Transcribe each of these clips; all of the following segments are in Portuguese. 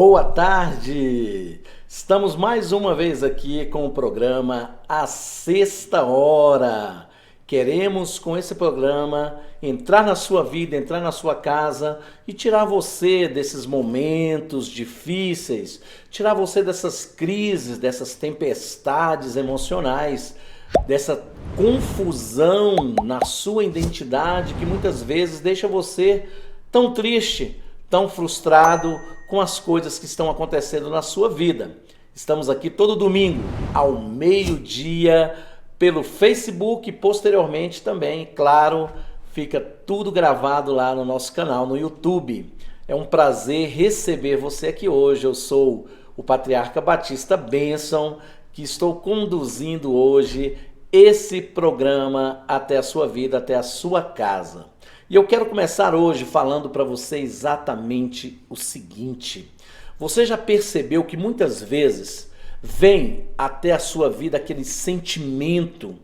Boa tarde! Estamos mais uma vez aqui com o programa A Sexta Hora. Queremos, com esse programa, entrar na sua vida, entrar na sua casa e tirar você desses momentos difíceis, tirar você dessas crises, dessas tempestades emocionais, dessa confusão na sua identidade que muitas vezes deixa você tão triste, tão frustrado com as coisas que estão acontecendo na sua vida. Estamos aqui todo domingo, ao meio-dia, pelo Facebook e posteriormente também, claro, fica tudo gravado lá no nosso canal no YouTube. É um prazer receber você aqui hoje. Eu sou o Patriarca Batista Benson, que estou conduzindo hoje esse programa até a sua vida, até a sua casa. E eu quero começar hoje falando para você exatamente o seguinte. Você já percebeu que muitas vezes vem até a sua vida aquele sentimento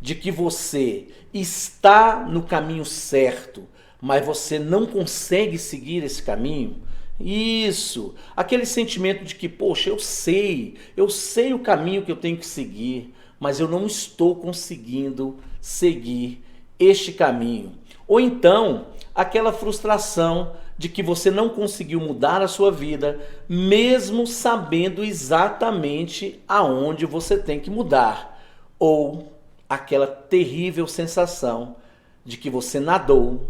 de que você está no caminho certo, mas você não consegue seguir esse caminho? Isso, aquele sentimento de que, poxa, eu sei o caminho que eu tenho que seguir, mas eu não estou conseguindo seguir este caminho. Ou então, aquela frustração de que você não conseguiu mudar a sua vida, mesmo sabendo exatamente aonde você tem que mudar. Ou aquela terrível sensação de que você nadou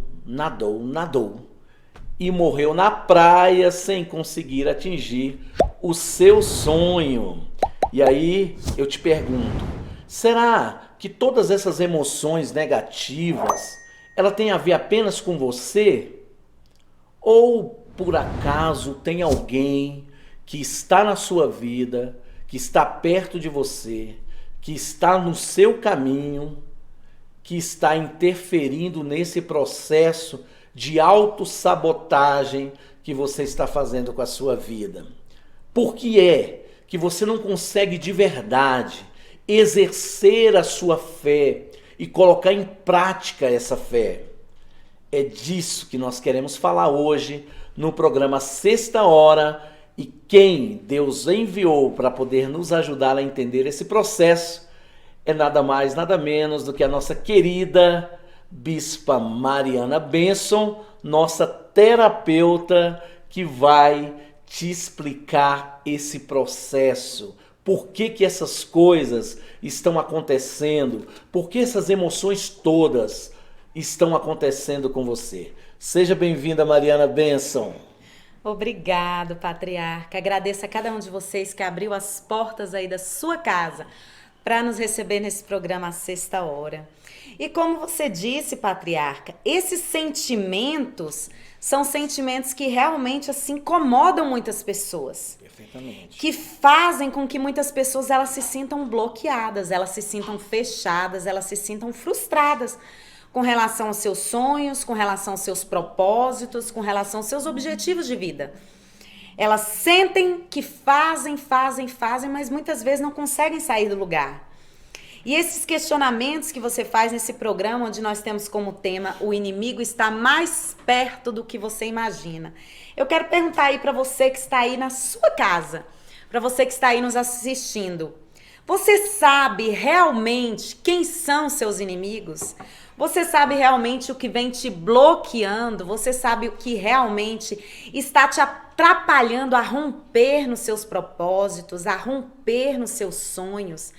e morreu na praia sem conseguir atingir o seu sonho. E aí eu te pergunto, será que todas essas emoções negativas ela tem a ver apenas com você? Ou por acaso tem alguém que está na sua vida, que está perto de você, que está no seu caminho, que está interferindo nesse processo de autossabotagem que você está fazendo com a sua vida? Por que é que você não consegue de verdade exercer a sua fé e colocar em prática essa fé? É disso que nós queremos falar hoje no programa Sexta Hora, e quem Deus enviou para poder nos ajudar a entender esse processo é nada mais, nada menos do que a nossa querida Bispa Mariana Benson, nossa terapeuta, que vai te explicar esse processo. Por que essas coisas estão acontecendo? Por que essas emoções todas estão acontecendo com você? Seja bem-vinda, Mariana Benson. Obrigado, Patriarca. Agradeço a cada um de vocês que abriu as portas aí da sua casa para nos receber nesse programa à Sexta Hora. E como você disse, Patriarca, esses sentimentos são sentimentos que realmente assim incomodam muitas pessoas. Perfeitamente. Que fazem com que muitas pessoas elas se sintam bloqueadas, elas se sintam fechadas, elas se sintam frustradas com relação aos seus sonhos, com relação aos seus propósitos, com relação aos seus objetivos de vida. Elas sentem que fazem, mas muitas vezes não conseguem sair do lugar. E esses questionamentos que você faz nesse programa, onde nós temos como tema o inimigo está mais perto do que você imagina. Eu quero perguntar aí para você que está aí na sua casa, para você que está aí nos assistindo. Você sabe realmente quem são seus inimigos? Você sabe realmente o que vem te bloqueando? Você sabe o que realmente está te atrapalhando a romper nos seus propósitos, a romper nos seus sonhos?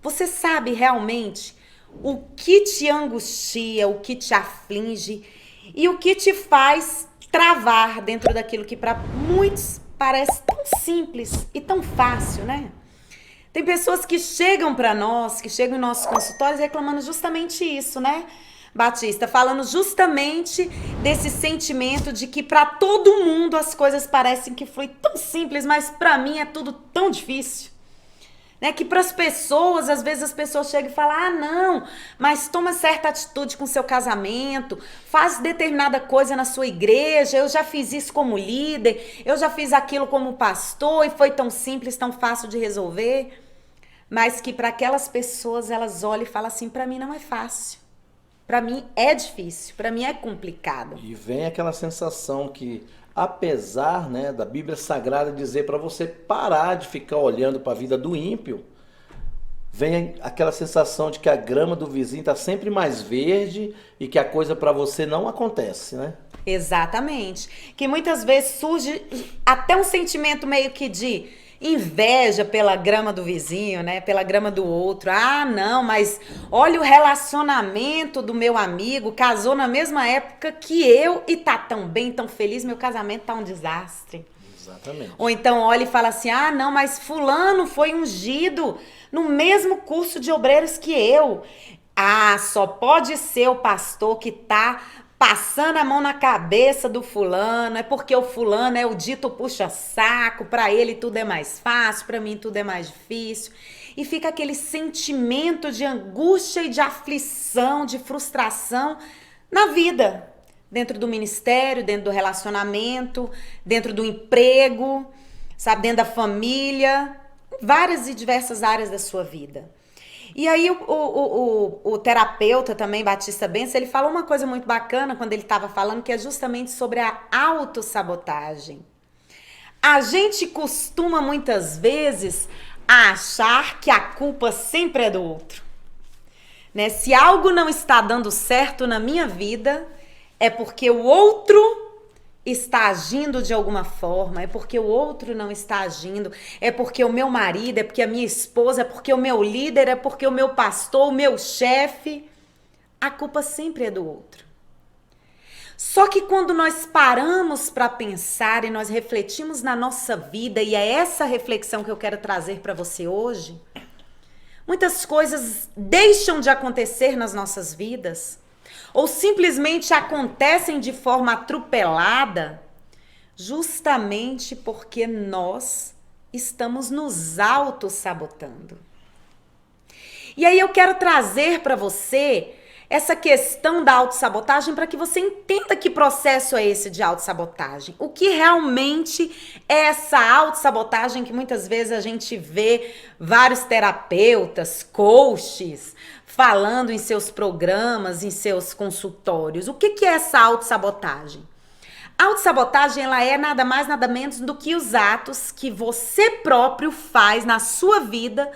Você sabe realmente o que te angustia, o que te aflige e o que te faz travar dentro daquilo que para muitos parece tão simples e tão fácil, né? Tem pessoas que chegam para nós, que chegam em nossos consultórios reclamando justamente isso, né, Batista? Falando justamente desse sentimento de que para todo mundo as coisas parecem que foi tão simples, mas para mim é tudo tão difícil. Né? Que para as pessoas, às vezes as pessoas chegam e falam, ah, não, mas toma certa atitude com seu casamento, faz determinada coisa na sua igreja, eu já fiz isso como líder, eu já fiz aquilo como pastor e foi tão simples, tão fácil de resolver. Mas que para aquelas pessoas, elas olham e falam assim, para mim não é fácil, para mim é difícil, para mim é complicado. E vem aquela sensação que apesar, né, da Bíblia Sagrada dizer para você parar de ficar olhando para a vida do ímpio, vem aquela sensação de que a grama do vizinho está sempre mais verde e que a coisa para você não acontece, né? Exatamente. Que muitas vezes surge até um sentimento meio que de inveja pela grama do vizinho, né? Pela grama do outro. Ah, não, mas olha o relacionamento do meu amigo, casou na mesma época que eu e tá tão bem, tão feliz, meu casamento tá um desastre. Exatamente. Ou então olha e fala assim: ah, não, mas fulano foi ungido no mesmo curso de obreiros que eu. Ah, só pode ser o pastor que tá passando a mão na cabeça do fulano, é porque o fulano é o dito puxa-saco, pra ele tudo é mais fácil, pra mim tudo é mais difícil. E fica aquele sentimento de angústia e de aflição, de frustração na vida. Dentro do ministério, dentro do relacionamento, dentro do emprego, sabe, dentro da família, várias e diversas áreas da sua vida. E aí o terapeuta também, Batista Benson, ele falou uma coisa muito bacana quando ele estava falando, que é justamente sobre a autossabotagem. A gente costuma muitas vezes achar que a culpa sempre é do outro, né? Se algo não está dando certo na minha vida, é porque o outro está agindo de alguma forma, é porque o outro não está agindo, é porque o meu marido, é porque a minha esposa, é porque o meu líder, é porque o meu pastor, o meu chefe. A culpa sempre é do outro. Só que quando nós paramos para pensar e nós refletimos na nossa vida, e é essa reflexão que eu quero trazer para você hoje, muitas coisas deixam de acontecer nas nossas vidas, ou simplesmente acontecem de forma atropelada, justamente porque nós estamos nos auto-sabotando. E aí eu quero trazer para você essa questão da autossabotagem para que você entenda que processo é esse de autossabotagem. O que realmente é essa autossabotagem que muitas vezes a gente vê vários terapeutas, coaches, falando em seus programas, em seus consultórios. O que é essa autossabotagem? A autossabotagem, ela é nada mais, nada menos do que os atos que você próprio faz na sua vida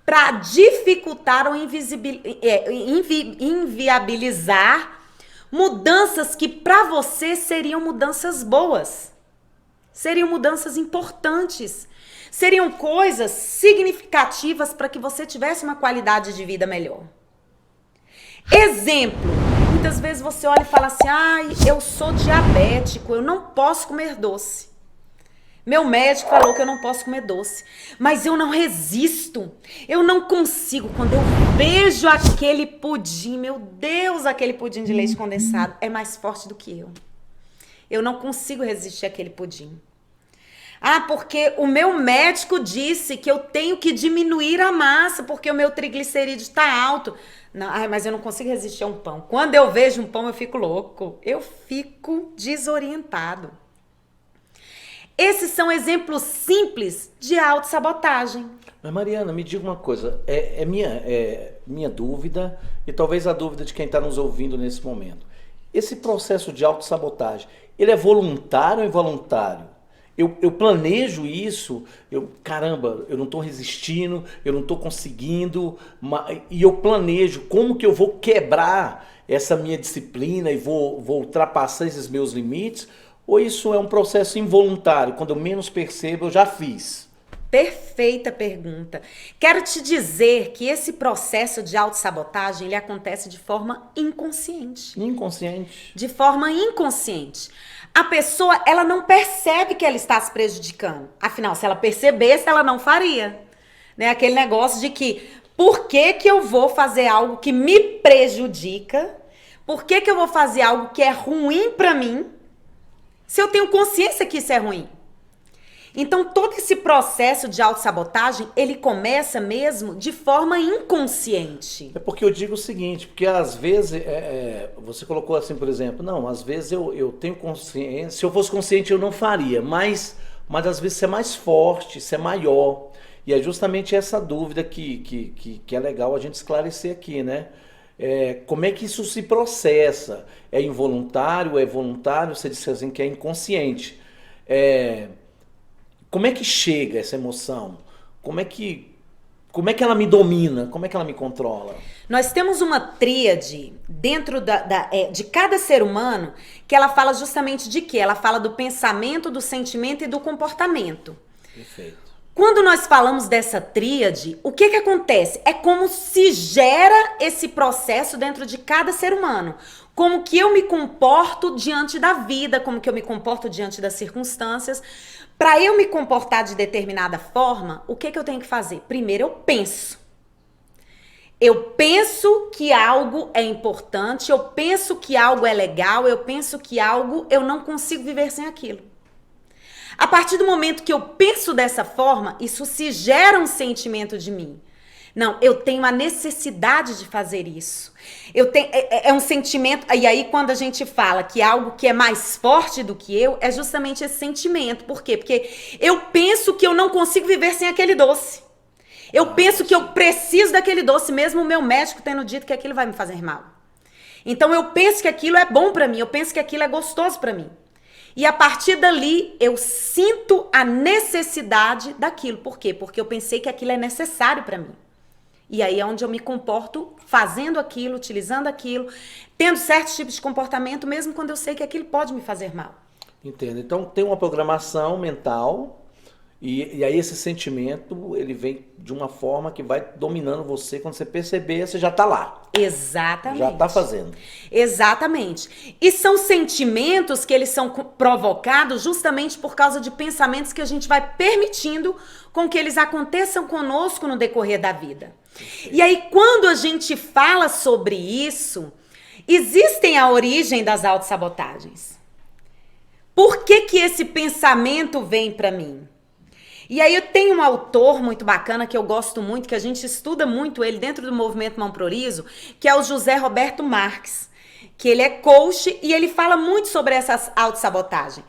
para dificultar ou inviabilizar mudanças que para você seriam mudanças boas, seriam mudanças importantes, seriam coisas significativas para que você tivesse uma qualidade de vida melhor. Exemplo, muitas vezes você olha e fala assim: ai, eu sou diabético, eu não posso comer doce. Meu médico falou que eu não posso comer doce, mas eu não resisto, eu não consigo. Quando eu vejo aquele pudim, meu Deus, aquele pudim de leite condensado é mais forte do que eu. Eu não consigo resistir àquele pudim. Ah, porque o meu médico disse que eu tenho que diminuir a massa porque o meu triglicerídeo está alto. Não, mas eu não consigo resistir a um pão. Quando eu vejo um pão, eu fico louco. Eu fico desorientado. Esses são exemplos simples de autossabotagem. Mas Mariana, me diga uma coisa, é minha dúvida e talvez a dúvida de quem está nos ouvindo nesse momento. Esse processo de autossabotagem, ele é voluntário ou involuntário? Eu planejo isso, caramba, eu não estou resistindo, eu não estou conseguindo, e eu planejo como que eu vou quebrar essa minha disciplina e vou ultrapassar esses meus limites, ou isso é um processo involuntário, quando eu menos percebo, eu já fiz? Perfeita pergunta. Quero te dizer que esse processo de autossabotagem, ele acontece de forma inconsciente. Inconsciente? De forma inconsciente. A pessoa, ela não percebe que ela está se prejudicando. Afinal, se ela percebesse, ela não faria. Né? Aquele negócio de que, por que que eu vou fazer algo que me prejudica? Por que que eu vou fazer algo que é ruim para mim, se eu tenho consciência que isso é ruim? Então, todo esse processo de autossabotagem, ele começa mesmo de forma inconsciente. É porque eu digo o seguinte, porque às vezes, você colocou assim, por exemplo, não, às vezes eu tenho consciência, se eu fosse consciente eu não faria, mas às vezes você é mais forte, você é maior. E é justamente essa dúvida que é legal a gente esclarecer aqui, né? Como é que isso se processa? É involuntário, é voluntário? Você disse assim que é inconsciente. É, como é que chega essa emoção? Como é que ela me domina? Como é que ela me controla? Nós temos uma tríade dentro de cada ser humano que ela fala justamente de quê? Ela fala do pensamento, do sentimento e do comportamento. Perfeito. Quando nós falamos dessa tríade, o que acontece? É como se gera esse processo dentro de cada ser humano. Como que eu me comporto diante da vida, como que eu me comporto diante das circunstâncias. Para eu me comportar de determinada forma, o que eu tenho que fazer? Primeiro eu penso. Eu penso que algo é importante, eu penso que algo é legal, eu penso que algo eu não consigo viver sem aquilo. A partir do momento que eu penso dessa forma, isso se gera um sentimento de mim. Não, eu tenho a necessidade de fazer isso. É um sentimento. E aí, quando a gente fala que algo que é mais forte do que eu, é justamente esse sentimento. Por quê? Porque eu penso que eu não consigo viver sem aquele doce. Eu penso que eu preciso daquele doce, mesmo o meu médico tendo dito que aquilo vai me fazer mal. Então, eu penso que aquilo é bom pra mim, eu penso que aquilo é gostoso pra mim. E a partir dali, eu sinto a necessidade daquilo. Por quê? Porque eu pensei que aquilo é necessário pra mim. E aí é onde eu me comporto fazendo aquilo, utilizando aquilo, tendo certos tipos de comportamento, mesmo quando eu sei que aquilo pode me fazer mal. Entendo. Então tem uma programação mental e aí esse sentimento ele vem de uma forma que vai dominando você. Quando você perceber, você já está lá. Exatamente. Já está fazendo. Exatamente. E são sentimentos que eles são provocados justamente por causa de pensamentos que a gente vai permitindo com que eles aconteçam conosco no decorrer da vida. E aí, quando a gente fala sobre isso, existem a origem das autossabotagens. Por que que esse pensamento vem para mim? E aí eu tenho um autor muito bacana que eu gosto muito, que a gente estuda muito ele dentro do movimento Mão Pro Riso, que é o José Roberto Marques, que ele é coach e ele fala muito sobre essa autossabotagem.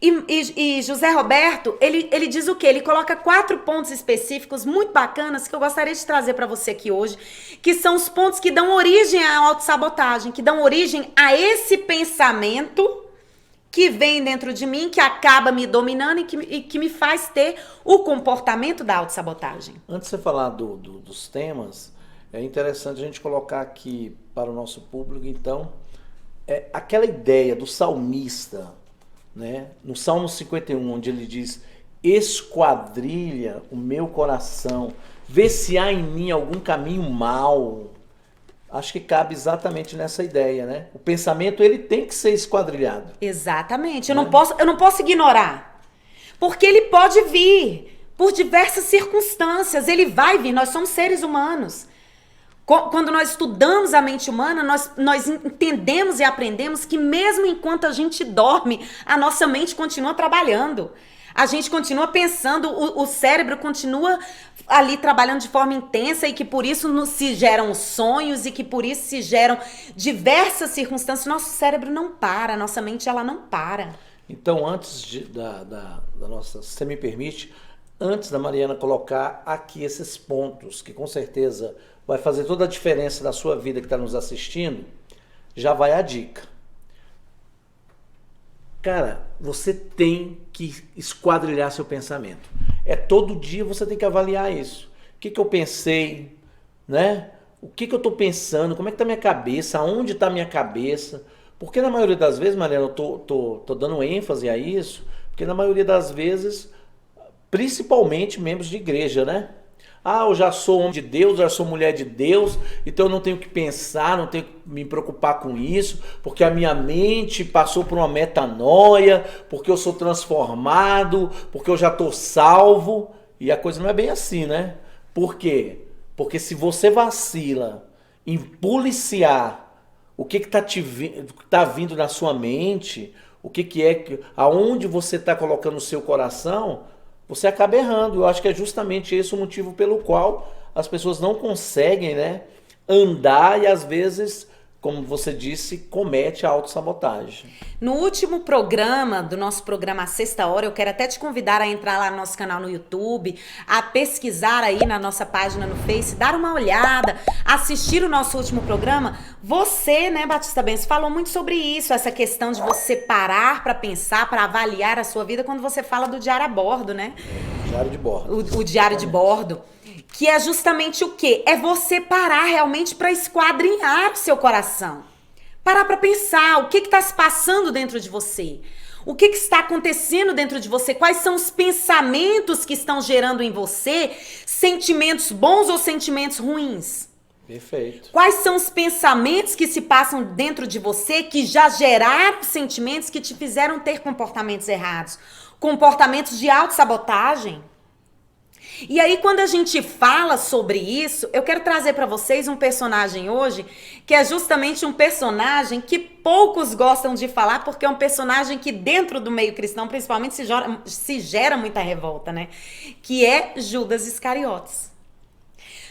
E José Roberto, ele diz o quê? Ele coloca 4 pontos específicos muito bacanas que eu gostaria de trazer para você aqui hoje, que são os pontos que dão origem à autossabotagem, que dão origem a esse pensamento que vem dentro de mim, que acaba me dominando e que me faz ter o comportamento da autossabotagem. Antes de você falar dos temas, é interessante a gente colocar aqui para o nosso público, então, aquela ideia do salmista, né? No Salmo 51, onde ele diz: esquadrilha o meu coração, vê se há em mim algum caminho mau. Acho que cabe exatamente nessa ideia, né? O pensamento, ele tem que ser esquadrilhado. Exatamente. Eu não posso ignorar. Porque ele pode vir por diversas circunstâncias. Ele vai vir. Nós somos seres humanos. Quando nós estudamos a mente humana, nós entendemos e aprendemos que mesmo enquanto a gente dorme, a nossa mente continua trabalhando. A gente continua pensando, o cérebro continua ali trabalhando de forma intensa e que por isso se geram sonhos e que por isso se geram diversas circunstâncias. Nosso cérebro não para, nossa mente ela não para. Então, antes da nossa, se você me permite, antes da Mariana colocar aqui esses pontos, que com certeza vai fazer toda a diferença da sua vida que está nos assistindo, já vai a dica. Cara, você tem que esquadrilhar seu pensamento. Todo dia você tem que avaliar isso. O que eu pensei, né? O que eu estou pensando? Como é que está minha cabeça? Aonde está minha cabeça? Porque na maioria das vezes, Mariana, eu tô dando ênfase a isso, porque na maioria das vezes, principalmente membros de igreja, né? Ah, eu já sou homem de Deus, eu já sou mulher de Deus, então eu não tenho que pensar, não tenho que me preocupar com isso, porque a minha mente passou por uma metanoia, porque eu sou transformado, porque eu já estou salvo. E a coisa não é bem assim, né? Por quê? Porque se você vacila em policiar o que tá vindo na sua mente, aonde você está colocando o seu coração, você acaba errando. Eu acho que é justamente esse o motivo pelo qual as pessoas não conseguem, né, andar e às vezes como você disse, comete a autossabotagem. No último programa, do nosso programa A Sexta Hora, eu quero até te convidar a entrar lá no nosso canal no YouTube, a pesquisar aí na nossa página no Face, dar uma olhada, assistir o nosso último programa. Você, né, Batista Benz, falou muito sobre isso, essa questão de você parar para pensar, para avaliar a sua vida, quando você fala do diário a bordo, né? Diário de bordo. O diário de bordo. Que é justamente o quê? É você parar realmente para esquadrinhar o seu coração. Parar para pensar o que está se passando dentro de você. O que está acontecendo dentro de você? Quais são os pensamentos que estão gerando em você sentimentos bons ou sentimentos ruins? Perfeito. Quais são os pensamentos que se passam dentro de você que já geraram sentimentos que te fizeram ter comportamentos errados? Comportamentos de autossabotagem? E aí, quando a gente fala sobre isso, eu quero trazer para vocês um personagem hoje, que é justamente um personagem que poucos gostam de falar, porque é um personagem que dentro do meio cristão, principalmente, se gera muita revolta, né? Que é Judas Iscariotes.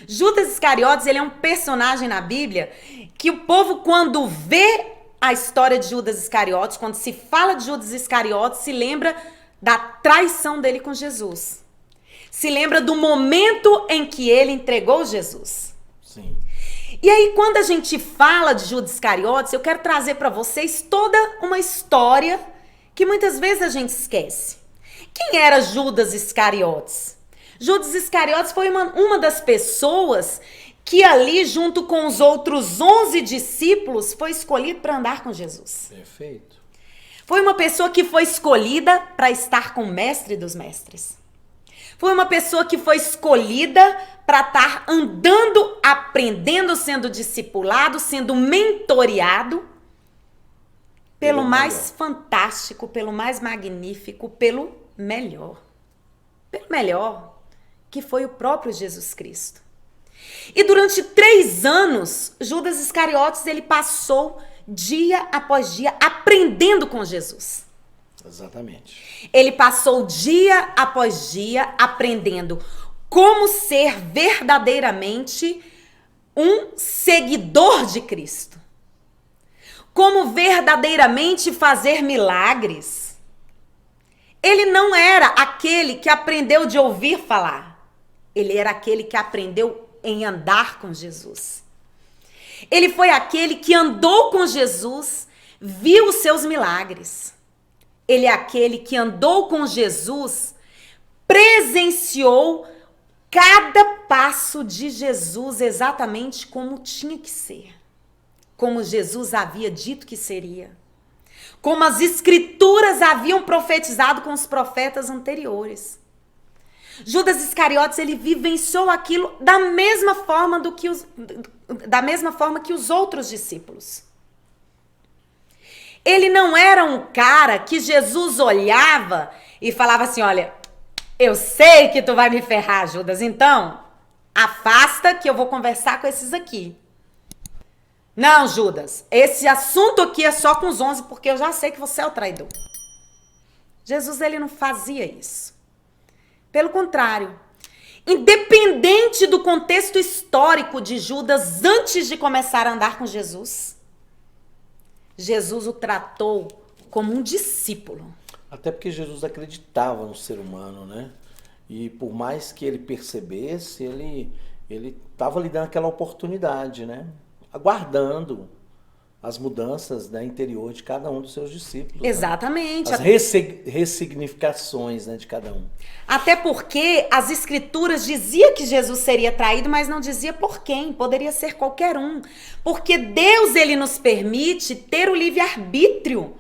Judas Iscariotes, ele é um personagem na Bíblia que o povo, quando vê a história de Judas Iscariotes, quando se fala de Judas Iscariotes, se lembra da traição dele com Jesus. Se lembra do momento em que ele entregou Jesus. Sim. E aí, quando a gente fala de Judas Iscariotes, eu quero trazer para vocês toda uma história que muitas vezes a gente esquece. Quem era Judas Iscariotes? Judas Iscariotes foi uma das pessoas que ali, junto com os outros 11 discípulos, foi escolhido para andar com Jesus. Perfeito. Foi uma pessoa que foi escolhida para estar com o mestre dos mestres. Foi uma pessoa que foi escolhida para estar andando, aprendendo, sendo discipulado, sendo mentoreado pelo mais fantástico, pelo mais magnífico, pelo melhor. Pelo melhor, que foi o próprio Jesus Cristo. E durante 3 anos, Judas Iscariotes, ele passou dia após dia aprendendo com Jesus. Exatamente. Ele passou dia após dia aprendendo como ser verdadeiramente um seguidor de Cristo. Como verdadeiramente fazer milagres. Ele não era aquele que aprendeu de ouvir falar. Ele era aquele que aprendeu em andar com Jesus. Ele foi aquele que andou com Jesus, viu os seus milagres. Ele é aquele que andou com Jesus, presenciou cada passo de Jesus exatamente como tinha que ser. Como Jesus havia dito que seria. Como as escrituras haviam profetizado com os profetas anteriores. Judas Iscariotes, ele vivenciou aquilo da mesma forma que os outros discípulos. Ele não era um cara que Jesus olhava e falava assim, olha, eu sei que tu vai me ferrar, Judas, então afasta que eu vou conversar com esses aqui. Não, Judas, esse assunto aqui é só com os 11, porque eu já sei que você é o traidor. Jesus, ele não fazia isso. Pelo contrário, independente do contexto histórico de Judas antes de começar a andar com Jesus, Jesus o tratou como um discípulo. Até porque Jesus acreditava no ser humano, né? E por mais que ele percebesse, ele estava lhe dando aquela oportunidade, né? Aguardando as mudanças, né, interior de cada um dos seus discípulos. Exatamente. Né? As ressignificações, né, de cada um. Até porque as escrituras diziam que Jesus seria traído, mas não dizia por quem. Poderia ser qualquer um. Porque Deus, ele nos permite ter o livre-arbítrio.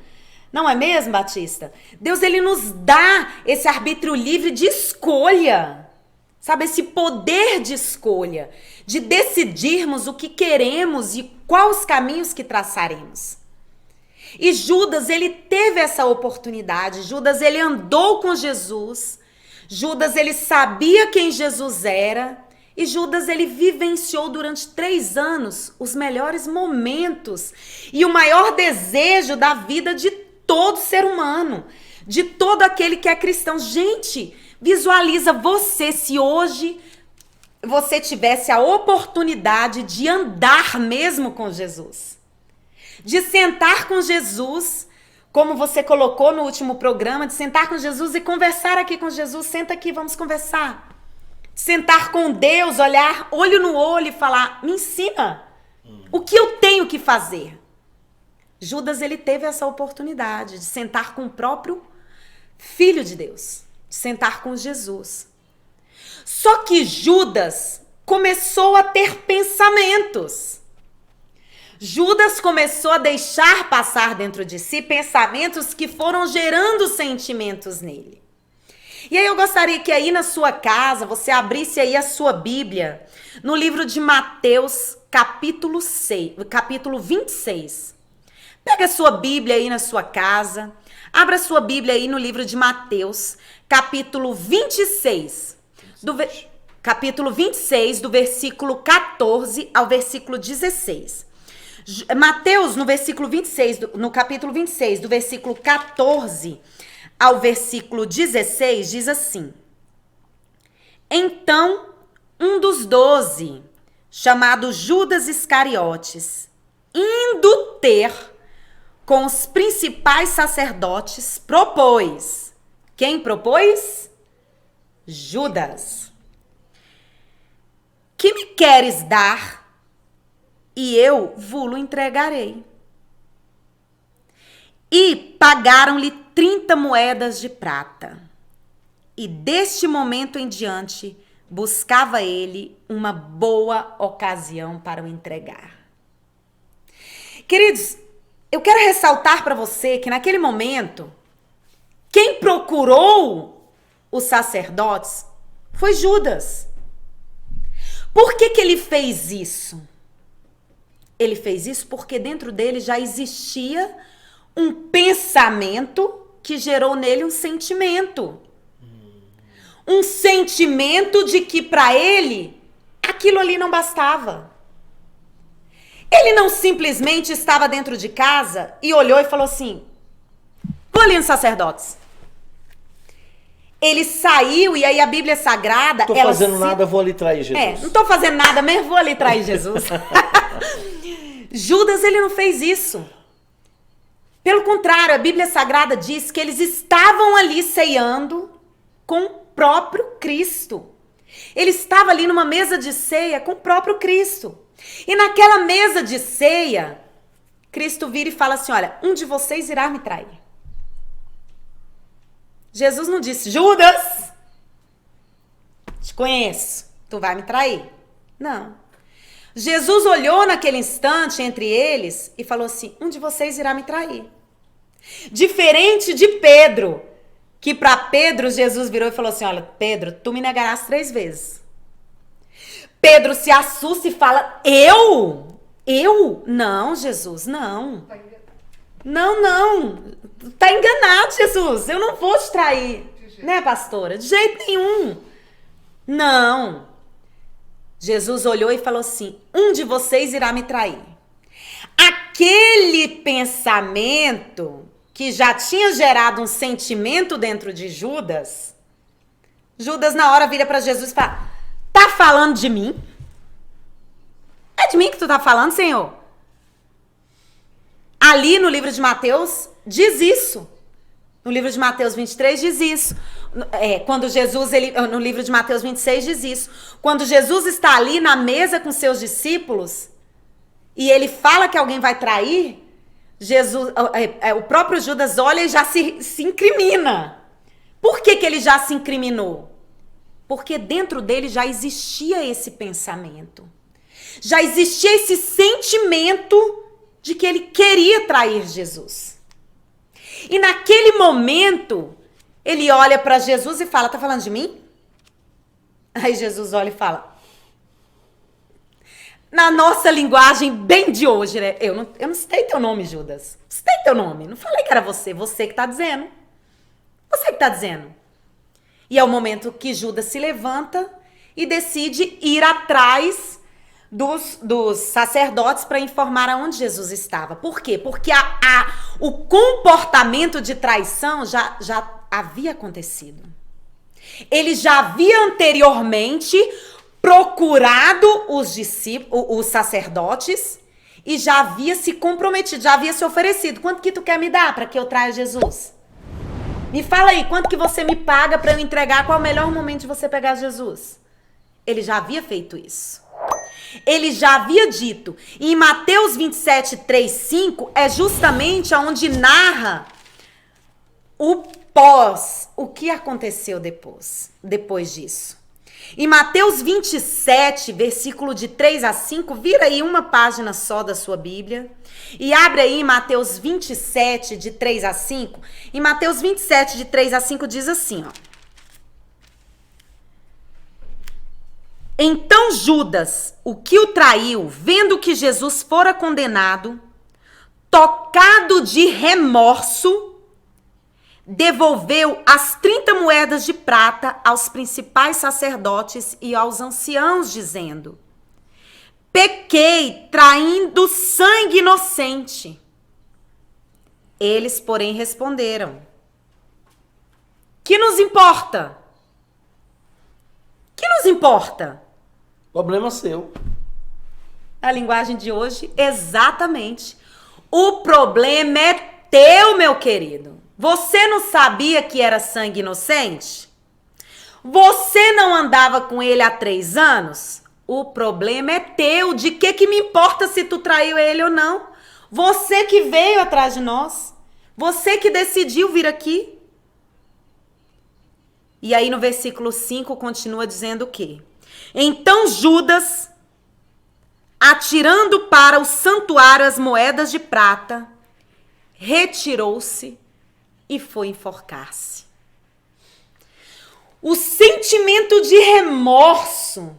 Não é mesmo, Batista? Deus, ele nos dá esse arbítrio livre de escolha. Sabe, esse poder de escolha, de decidirmos o que queremos e quais os caminhos que traçaremos. E Judas, ele teve essa oportunidade. Judas, ele andou com Jesus. Judas, ele sabia quem Jesus era. E Judas, ele vivenciou durante 3 anos os melhores momentos e o maior desejo da vida de todo ser humano, de todo aquele que é cristão. Gente, visualiza você se hoje você tivesse a oportunidade de andar mesmo com Jesus. de sentar com Jesus, como você colocou no último programa, de sentar com Jesus e conversar aqui com Jesus. Senta aqui, vamos conversar. Sentar com Deus, olhar olho no olho e falar, me ensina o que eu tenho que fazer. Judas, ele teve essa oportunidade de sentar com o próprio Filho de Deus, de sentar com Jesus. Só que Judas começou a ter pensamentos. Judas começou a deixar passar dentro de si pensamentos que foram gerando sentimentos nele. E aí eu gostaria que aí na sua casa você abrisse aí a sua Bíblia no livro de Mateus, capítulo 26. Pega a sua Bíblia aí na sua casa, abra a sua Bíblia aí no livro de Mateus, capítulo 26. Capítulo 26, do versículo 14 ao versículo 16. Mateus, no capítulo 26, do versículo 14 ao versículo 16, diz assim: Então, um dos 12, chamado Judas Iscariotes, indo ter com os principais sacerdotes, propôs. Quem propôs? Judas. Que me queres dar? E eu vou-lo entregarei. E pagaram-lhe 30 moedas de prata. E deste momento em diante, buscava ele uma boa ocasião para o entregar. Queridos, eu quero ressaltar para você que naquele momento, quem procurou os sacerdotes foi Judas. Por que ele fez isso? Ele fez isso porque dentro dele já existia um pensamento que gerou nele um sentimento. Um sentimento de que para ele aquilo ali não bastava. Ele não simplesmente estava dentro de casa e olhou e falou assim: vou ali nos sacerdotes. Ele saiu e aí a Bíblia Sagrada... Não tô fazendo nada, vou ali trair Jesus. Não tô fazendo nada mesmo, vou ali trair Jesus. Judas, ele não fez isso. Pelo contrário, a Bíblia Sagrada diz que eles estavam ali ceando com o próprio Cristo. Ele estava ali numa mesa de ceia com o próprio Cristo. E naquela mesa de ceia, Cristo vira e fala assim: olha, um de vocês irá me trair. Jesus não disse: Judas, te conheço, tu vai me trair. Não. Jesus olhou naquele instante entre eles e falou assim: um de vocês irá me trair. Diferente de Pedro, que para Pedro Jesus virou e falou assim: olha, Pedro, tu me negarás 3 vezes. Pedro se assusta e fala: eu? Eu? Não, Jesus, não. Não. Tá enganado, Jesus. Eu não vou te trair. Né, pastora? De jeito nenhum. Não. Jesus olhou e falou assim: um de vocês irá me trair. Aquele pensamento que já tinha gerado um sentimento dentro de Judas, Judas na hora vira para Jesus e fala: tá falando de mim? É de mim que tu tá falando, Senhor? Ali no livro de Mateus diz isso. No livro de Mateus 23 diz isso. Quando Jesus, no livro de Mateus 26 diz isso. Quando Jesus está ali na mesa com seus discípulos e ele fala que alguém vai trair, o próprio Judas olha e já se incrimina. Por que ele já se incriminou? Porque dentro dele já existia esse pensamento. Já existia esse sentimento de que ele queria trair Jesus. E naquele momento, ele olha para Jesus e fala: tá falando de mim? Aí Jesus olha e fala, na nossa linguagem bem de hoje, né? Eu não citei teu nome, Judas. Não citei teu nome. Não falei que era você. Você que tá dizendo. Você que tá dizendo. E é o momento que Judas se levanta e decide ir atrás dos sacerdotes para informar aonde Jesus estava. Por quê? Porque o comportamento de traição já havia acontecido. Ele já havia anteriormente procurado os sacerdotes e já havia se comprometido, já havia se oferecido. Quanto que tu quer me dar para que eu traia Jesus? Me fala aí, quanto que você me paga para eu entregar? Qual é o melhor momento de você pegar Jesus? Ele já havia feito isso. Ele já havia dito. E em Mateus 27, 3, 5, é justamente onde narra o pós, o que aconteceu depois disso. Em Mateus 27, versículo de 3 a 5, vira aí uma página só da sua Bíblia e abre aí em Mateus 27, de 3 a 5. Em Mateus 27, de 3 a 5, diz assim, ó. Então Judas, o que o traiu, vendo que Jesus fora condenado, tocado de remorso, devolveu as 30 moedas de prata aos principais sacerdotes e aos anciãos, dizendo: pequei traindo sangue inocente. Eles, porém, responderam: que nos importa? Que nos importa? Problema seu. A linguagem de hoje, exatamente. O problema é teu, meu querido. Você não sabia que era sangue inocente? Você não andava com ele há 3 anos? O problema é teu. De que me importa se tu traiu ele ou não? Você que veio atrás de nós. Você que decidiu vir aqui. E aí no versículo 5 continua dizendo o quê? Então Judas, atirando para o santuário as moedas de prata, retirou-se e foi enforcar-se. O sentimento de remorso,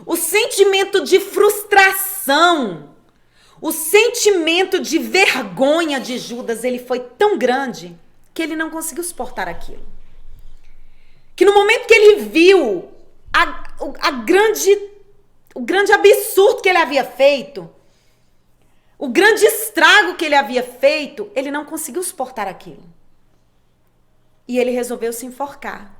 o sentimento de frustração, o sentimento de vergonha de Judas, ele foi tão grande que ele não conseguiu suportar aquilo. Que no momento que ele viu o grande absurdo que ele havia feito, o grande estrago que ele havia feito, ele não conseguiu suportar aquilo. E ele resolveu se enforcar.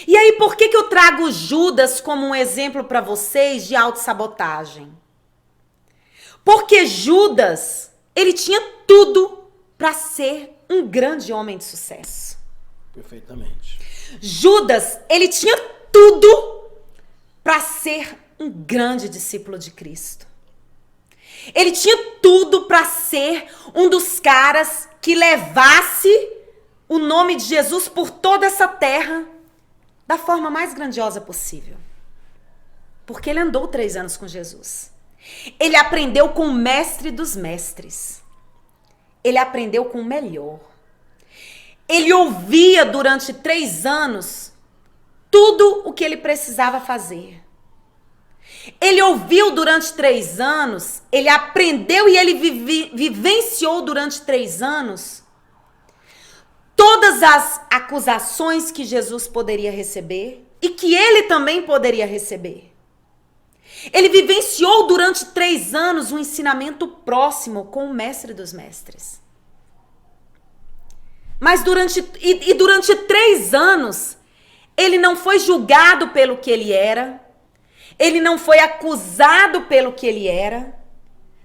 E aí, por que eu trago Judas como um exemplo para vocês de autossabotagem? Porque Judas, ele tinha tudo para ser um grande homem de sucesso. Perfeitamente. Judas, ele tinha tudo para ser um grande discípulo de Cristo. Ele tinha tudo para ser um dos caras que levasse o nome de Jesus por toda essa terra da forma mais grandiosa possível. Porque ele andou 3 anos com Jesus. Ele aprendeu com o mestre dos mestres. Ele aprendeu com o melhor. Ele ouvia durante 3 anos tudo o que ele precisava fazer. Ele ouviu durante 3 anos, ele aprendeu e ele vivenciou durante 3 anos todas as acusações que Jesus poderia receber e que ele também poderia receber. Ele vivenciou durante 3 anos um ensinamento próximo com o mestre dos mestres. Mas durante 3 anos, ele não foi julgado pelo que ele era, ele não foi acusado pelo que ele era,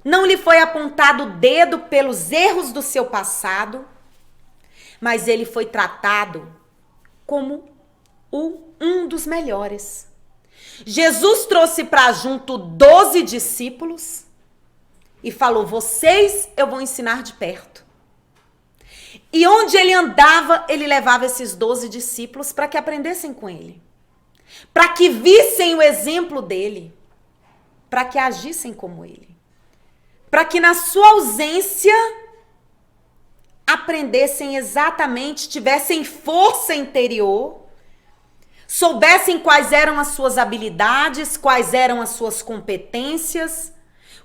não lhe foi apontado o dedo pelos erros do seu passado, mas ele foi tratado como um dos melhores. Jesus trouxe para junto 12 discípulos e falou: vocês eu vou ensinar de perto. E onde ele andava, ele levava esses 12 discípulos para que aprendessem com ele. Para que vissem o exemplo dele. Para que agissem como ele. Para que na sua ausência aprendessem exatamente, tivessem força interior, soubessem quais eram as suas habilidades, quais eram as suas competências,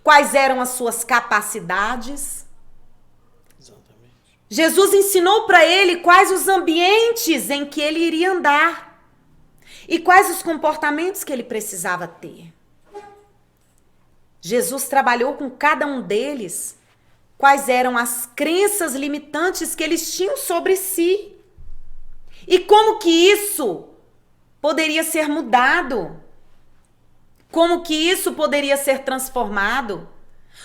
quais eram as suas capacidades. Jesus ensinou para ele quais os ambientes em que ele iria andar e quais os comportamentos que ele precisava ter. Jesus trabalhou com cada um deles quais eram as crenças limitantes que eles tinham sobre si e como que isso poderia ser mudado, como que isso poderia ser transformado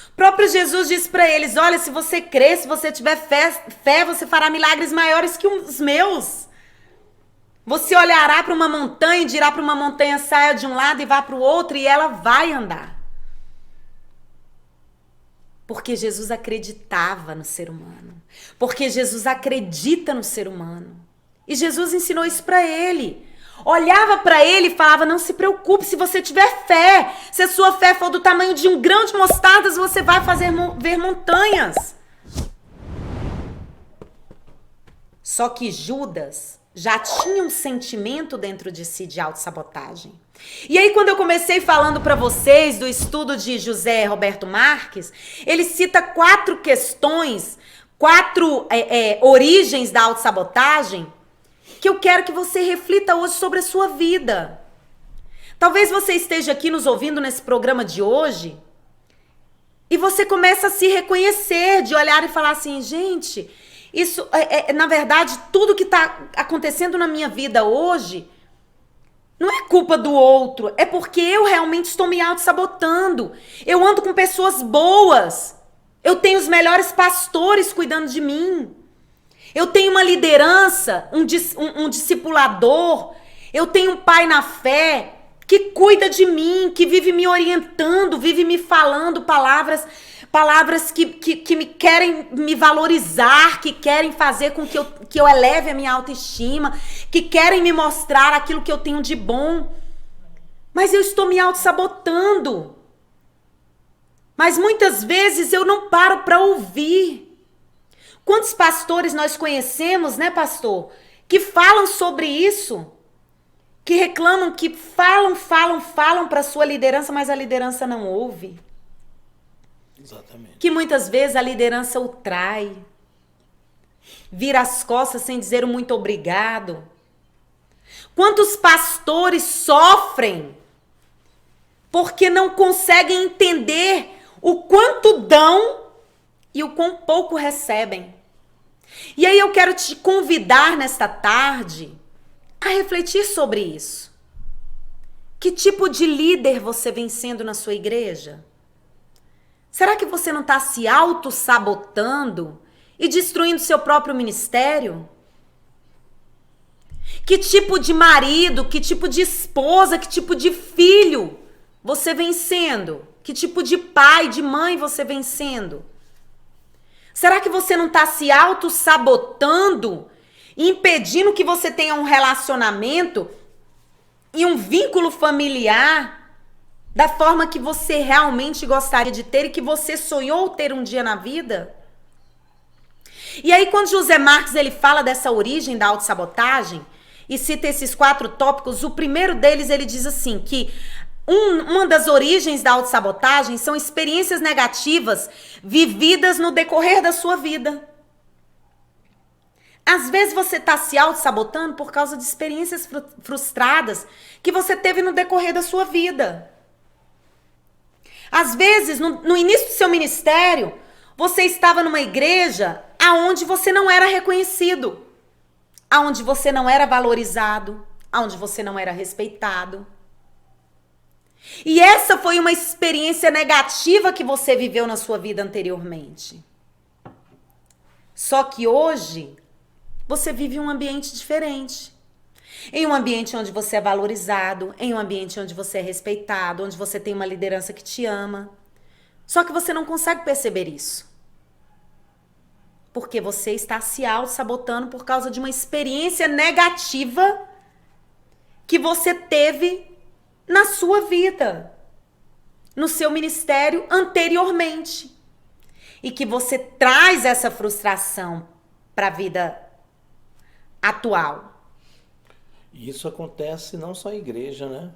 O próprio Jesus disse para eles, olha, se você crer, se você tiver fé, você fará milagres maiores que os meus. Você olhará para uma montanha e dirá para uma montanha, saia de um lado e vá para o outro, e ela vai andar. Porque Jesus acreditava no ser humano. Porque Jesus acredita no ser humano. E Jesus ensinou isso para ele. Olhava para ele e falava, não se preocupe, se você tiver fé, se a sua fé for do tamanho de um grão de mostardas, você vai ver montanhas. Só que Judas já tinha um sentimento dentro de si de autossabotagem. E aí, quando eu comecei falando para vocês do estudo de José Roberto Marques, ele cita 4 questões, 4 origens da autossabotagem, que eu quero que você reflita hoje sobre a sua vida. Talvez você esteja aqui nos ouvindo nesse programa de hoje e você começa a se reconhecer, de olhar e falar assim, gente, isso na verdade, tudo que está acontecendo na minha vida hoje não é culpa do outro, é porque eu realmente estou me auto-sabotando. Eu ando com pessoas boas, eu tenho os melhores pastores cuidando de mim. Eu tenho uma liderança, um discipulador, eu tenho um pai na fé que cuida de mim, que vive me orientando, vive me falando palavras que me querem me valorizar, que querem fazer com que eu eleve a minha autoestima, que querem me mostrar aquilo que eu tenho de bom. Mas eu estou me auto-sabotando. Mas muitas vezes eu não paro para ouvir. Quantos pastores nós conhecemos, né, pastor? Que falam sobre isso. Que reclamam, que falam para a sua liderança, mas a liderança não ouve. Exatamente. Que muitas vezes a liderança o trai. Vira as costas sem dizer um muito obrigado. Quantos pastores sofrem porque não conseguem entender o quanto dão e o quão pouco recebem. E aí eu quero te convidar nesta tarde a refletir sobre isso. Que tipo de líder você vem sendo na sua igreja? Será que você não está se auto-sabotando e destruindo seu próprio ministério? Que tipo de marido, que tipo de esposa, que tipo de filho você vem sendo? Que tipo de pai, de mãe você vem sendo? Será que você não está se auto-sabotando, impedindo que você tenha um relacionamento e um vínculo familiar da forma que você realmente gostaria de ter e que você sonhou ter um dia na vida? E aí, quando José Marques ele fala dessa origem da autossabotagem e cita esses 4 tópicos, o primeiro deles ele diz assim, que uma das origens da autossabotagem são experiências negativas vividas no decorrer da sua vida. Às vezes você está se auto-sabotando por causa de experiências frustradas que você teve no decorrer da sua vida. Às vezes, no início do seu ministério, você estava numa igreja aonde você não era reconhecido, aonde você não era valorizado, aonde você não era respeitado. E essa foi uma experiência negativa que você viveu na sua vida anteriormente. Só que hoje, você vive um ambiente diferente. Em um ambiente onde você é valorizado, em um ambiente onde você é respeitado, onde você tem uma liderança que te ama. Só que você não consegue perceber isso. Porque você está se auto-sabotando por causa de uma experiência negativa que você teve na sua vida, no seu ministério anteriormente. E que você traz essa frustração para a vida atual. E isso acontece não só em igreja, né?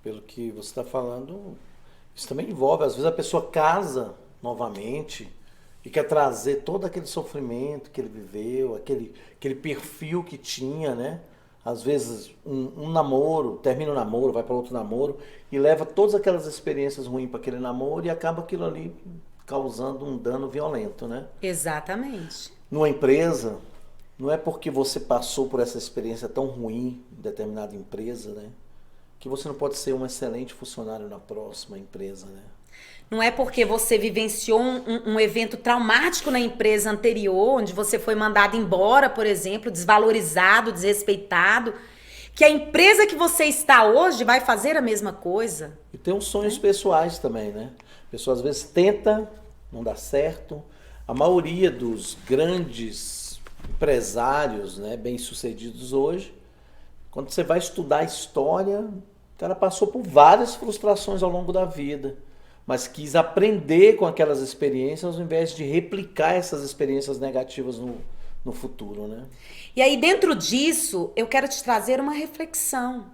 Pelo que você está falando, isso também envolve. Às vezes a pessoa casa novamente e quer trazer todo aquele sofrimento que ele viveu, aquele perfil que tinha, né? Às vezes um namoro, termina o namoro, vai para outro namoro e leva todas aquelas experiências ruins para aquele namoro e acaba aquilo ali causando um dano violento, né? Exatamente. Numa empresa, não é porque você passou por essa experiência tão ruim em determinada empresa, né? Que você não pode ser um excelente funcionário na próxima empresa, né? Não é porque você vivenciou um evento traumático na empresa anterior, onde você foi mandado embora, por exemplo, desvalorizado, desrespeitado, que a empresa que você está hoje vai fazer a mesma coisa. E tem uns sonhos pessoais também, né? A pessoa às vezes tenta, não dá certo. A maioria dos grandes empresários, né, bem-sucedidos hoje, quando você vai estudar a história, o cara passou por várias frustrações ao longo da vida, mas quis aprender com aquelas experiências ao invés de replicar essas experiências negativas no futuro, né? E aí, dentro disso, eu quero te trazer uma reflexão.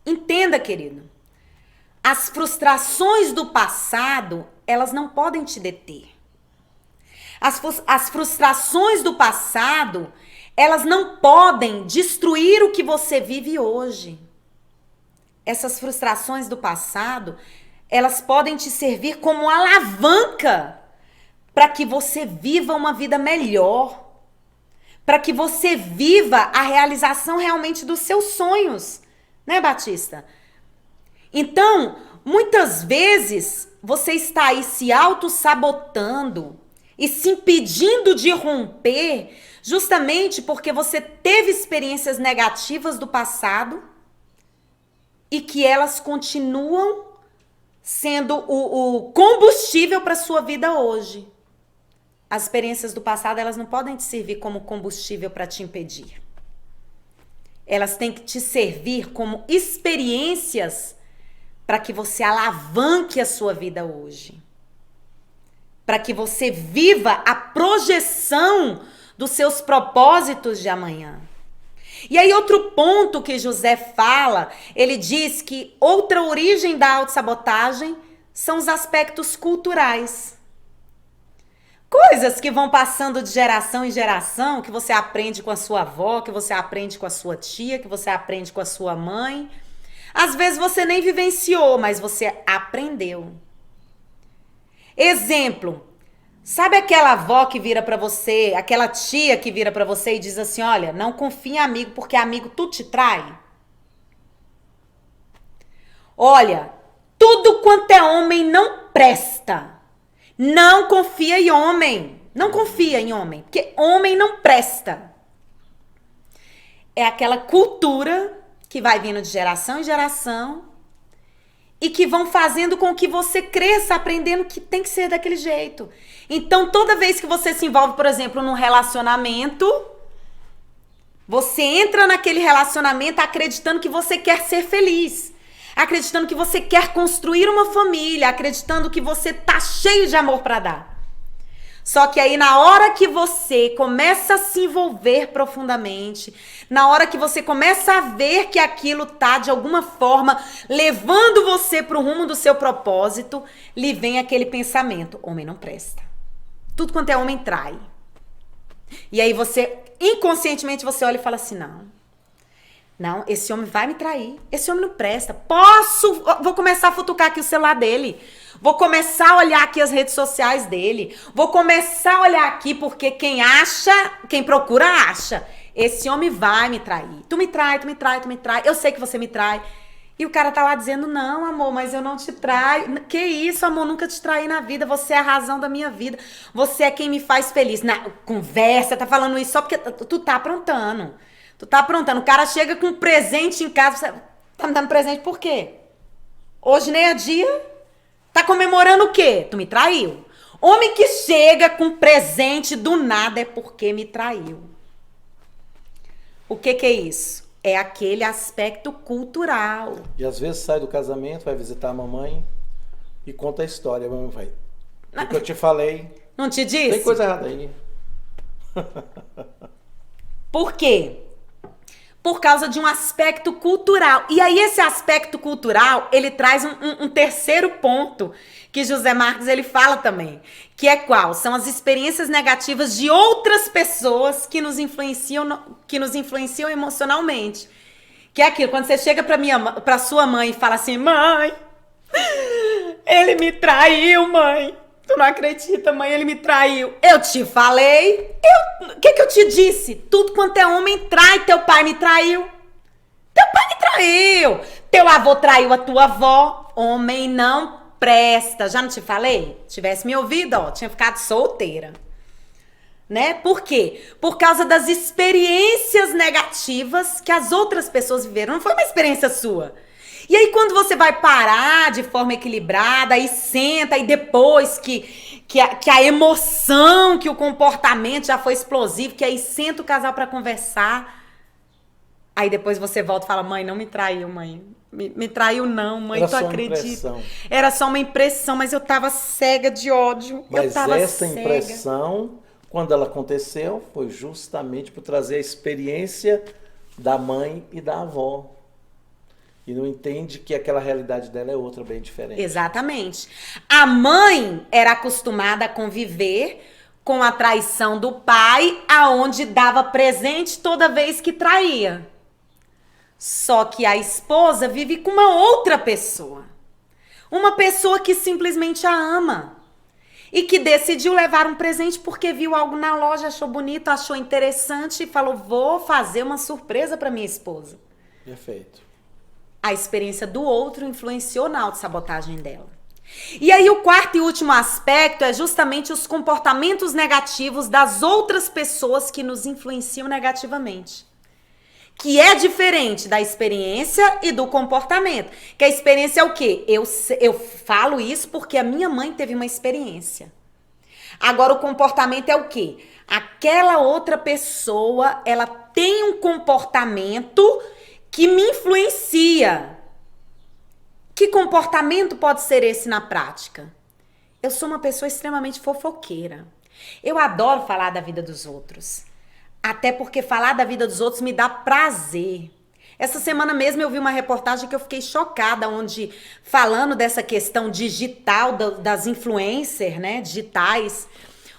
Entenda, querido, as frustrações do passado, elas não podem te deter. As frustrações do passado, elas não podem destruir o que você vive hoje. Essas frustrações do passado, elas podem te servir como alavanca para que você viva uma vida melhor, para que você viva a realização realmente dos seus sonhos, né, Batista? Então, muitas vezes, você está aí se auto-sabotando e se impedindo de romper justamente porque você teve experiências negativas do passado e que elas continuam sendo o combustível para a sua vida hoje. As experiências do passado, elas não podem te servir como combustível para te impedir. Elas têm que te servir como experiências para que você alavanque a sua vida hoje. Para que você viva a projeção dos seus propósitos de amanhã. E aí outro ponto que José fala, ele diz que outra origem da autossabotagem são os aspectos culturais. Coisas que vão passando de geração em geração, que você aprende com a sua avó, que você aprende com a sua tia, que você aprende com a sua mãe. Às vezes você nem vivenciou, mas você aprendeu. Exemplo, sabe aquela avó que vira pra você, aquela tia que vira pra você e diz assim, olha, não confia em amigo, porque amigo tudo te trai? Olha, tudo quanto é homem não presta. Não confia em homem. Não confia em homem, porque homem não presta. É aquela cultura que vai vindo de geração em geração e que vão fazendo com que você cresça aprendendo que tem que ser daquele jeito. Então, toda vez que você se envolve, por exemplo, num relacionamento, você entra naquele relacionamento acreditando que você quer ser feliz, acreditando que você quer construir uma família, acreditando que você tá cheio de amor para dar. Só que aí, na hora que você começa a se envolver profundamente, na hora que você começa a ver que aquilo tá, de alguma forma, levando você pro rumo do seu propósito, lhe vem aquele pensamento, homem não presta. Tudo quanto é homem trai. E aí você, inconscientemente, você olha e fala assim, não, esse homem vai me trair, esse homem não presta, vou começar a futucar aqui o celular dele, vou começar a olhar aqui as redes sociais dele, vou começar a olhar aqui porque quem procura acha, esse homem vai me trair, tu me trai, eu sei que você me trai, e o cara tá lá dizendo, não amor, mas eu não te traio, que isso amor, nunca te traí na vida, você é a razão da minha vida, você é quem me faz feliz, conversa, tá falando isso só porque tu tá aprontando. Tu tá aprontando, o cara chega com um presente em casa, você tá me dando presente por quê? Hoje nem é dia, tá comemorando o quê? Tu me traiu. Homem que chega com presente do nada é porque me traiu. O que é isso? É aquele aspecto cultural. E às vezes sai do casamento, vai visitar a mamãe e conta a história. A mamãe vai, o que eu te falei. Não te disse? Tem coisa errada aí. Por quê? Por causa de um aspecto cultural. E aí esse aspecto cultural, ele traz um terceiro ponto que José Marques ele fala também, que é qual? São as experiências negativas de outras pessoas que nos influenciam emocionalmente. Que é aquilo, quando você chega pra sua mãe e fala assim, mãe, ele me traiu, mãe. Tu não acredita, mãe, ele me traiu. Eu te falei. O que eu te disse? Tudo quanto é homem trai. Teu pai me traiu. Teu pai me traiu. Teu avô traiu a tua avó. Homem não presta. Já não te falei? Tivesse me ouvido, ó, tinha ficado solteira. Né? Por quê? Por causa das experiências negativas que as outras pessoas viveram. Não foi uma experiência sua. E aí, quando você vai parar de forma equilibrada, aí senta, e depois que a emoção, que o comportamento já foi explosivo, que aí senta o casal pra conversar, aí depois você volta e fala, mãe, não me traiu, mãe. Me traiu não, mãe, tu acredita? Era só uma impressão, mas eu tava cega de ódio. Mas essa impressão, quando ela aconteceu, foi justamente por trazer a experiência da mãe e da avó. E não entende que aquela realidade dela é outra, bem diferente. Exatamente. A mãe era acostumada a conviver com a traição do pai, aonde dava presente toda vez que traía. Só que a esposa vive com uma outra pessoa. Uma pessoa que simplesmente a ama. E que decidiu levar um presente porque viu algo na loja, achou bonito, achou interessante e falou, vou fazer uma surpresa para minha esposa. Perfeito. A experiência do outro influenciou na autossabotagem dela. E aí o quarto e último aspecto é justamente os comportamentos negativos das outras pessoas que nos influenciam negativamente. Que é diferente da experiência e do comportamento. Que a experiência é o quê? Eu falo isso porque a minha mãe teve uma experiência. Agora o comportamento é o quê? Aquela outra pessoa, ela tem um comportamento que me influencia. Que comportamento pode ser esse na prática? Eu sou uma pessoa extremamente fofoqueira. Eu adoro falar da vida dos outros. Até porque falar da vida dos outros me dá prazer. Essa semana mesmo eu vi uma reportagem que eu fiquei chocada, onde falando dessa questão digital das influencers, né, digitais,